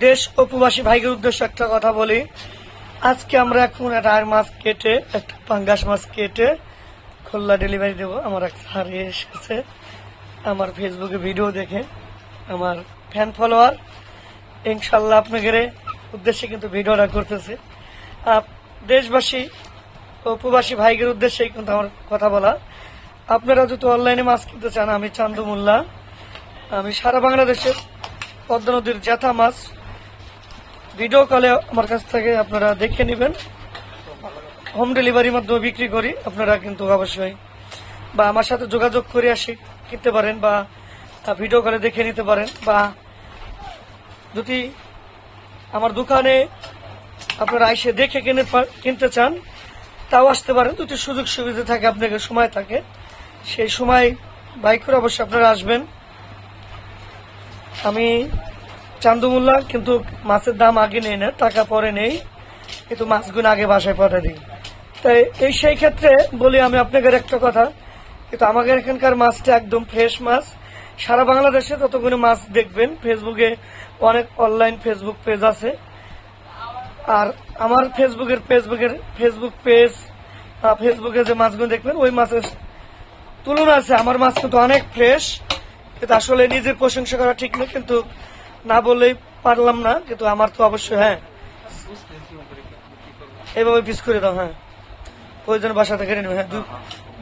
দেশ ও প্রবাসী ভাইদের উদ্দেশ্যে একটা কথা বলি। আজকে আমরা এখন একটা আর মাছ কেটে, একটা পাঙ্গাস মাছ কেটে খুলনা ডেলিভারি দেবো। আমার এক স্যার এসেছে আমার ফেসবুকে ভিডিও দেখে, আমার ফ্যান ফলোয়ার। ইনশাল্লাহ আপনাদের উদ্দেশ্যে কিন্তু ভিডিওটা করতেছে। দেশবাসী ও প্রবাসী ভাইদের উদ্দেশ্যে কিন্তু আমার কথা বলা। আপনারা যদি অনলাইনে মাছ কিনতে চান, আমি চান্দু মোল্লা, আমি সারা বাংলাদেশের পদ্মা নদীর জ্যাঠা মাছ ভিডিও কলে আমার কাছ থেকে আপনারা দেখে নেবেন। হোম ডেলিভারির মাধ্যমে বিক্রি করি। আপনারা কিন্তু অবশ্যই বা আমার সাথে যোগাযোগ করে আসি কিনতে পারেন, বা ভিডিও কলে দেখে নিতে পারেন, বা যদি আমার দোকানে আপনারা এসে দেখে কিনতে চান তাও আসতে পারেন। যদি সুযোগ সুবিধা থাকে, আপনাদের সময় থাকে, সেই সময় বাইক করে অবশ্যই আপনারা আসবেন। আমি চান্দু মোল্লা, কিন্তু মাছের দাম আগে নেই না, টাকা পরে নেই, কিন্তু মাছগুলো আগে বাসায় পাঠিয়ে দিই। তাই সেই ক্ষেত্রে বলি আমি আপনাদের একটা কথা, কিন্তু আমাদের এখানকার মাছটা একদম ফ্রেশ মাছ। সারা বাংলাদেশে ততগুলো মাছ দেখবেন, ফেসবুকে অনেক অনলাইন ফেসবুক পেজ আছে। আর আমার ফেসবুকে যে মাছগুলো দেখবেন ওই মাছের তুলনা আছে আমার মাছ কিন্তু অনেক ফ্রেশ। কিন্তু আসলে নিজের প্রশংসা করা ঠিক না, কিন্তু না বললেই পারলাম না। কিন্তু আমার তো অবশ্যই হ্যাঁ এইভাবে পিস করে দাও। হ্যাঁ, প্রয়োজন বাসা থেকে নেব। হ্যাঁ,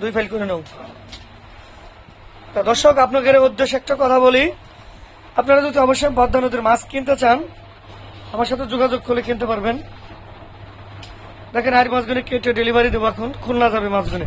দুই ফাইল করে নাও। দর্শক, আপনাদের উদ্দেশ্যে একটা কথা বলি, আপনারা যদি অবশ্যই পদ্মা নদীর মাছ কিনতে চান আমার সাথে যোগাযোগ করে কিনতে পারবেন। দেখেন আর মাছগুলো কেটে ডেলিভারি দেবো, এখন খুলনা যাবে মাছগুলো।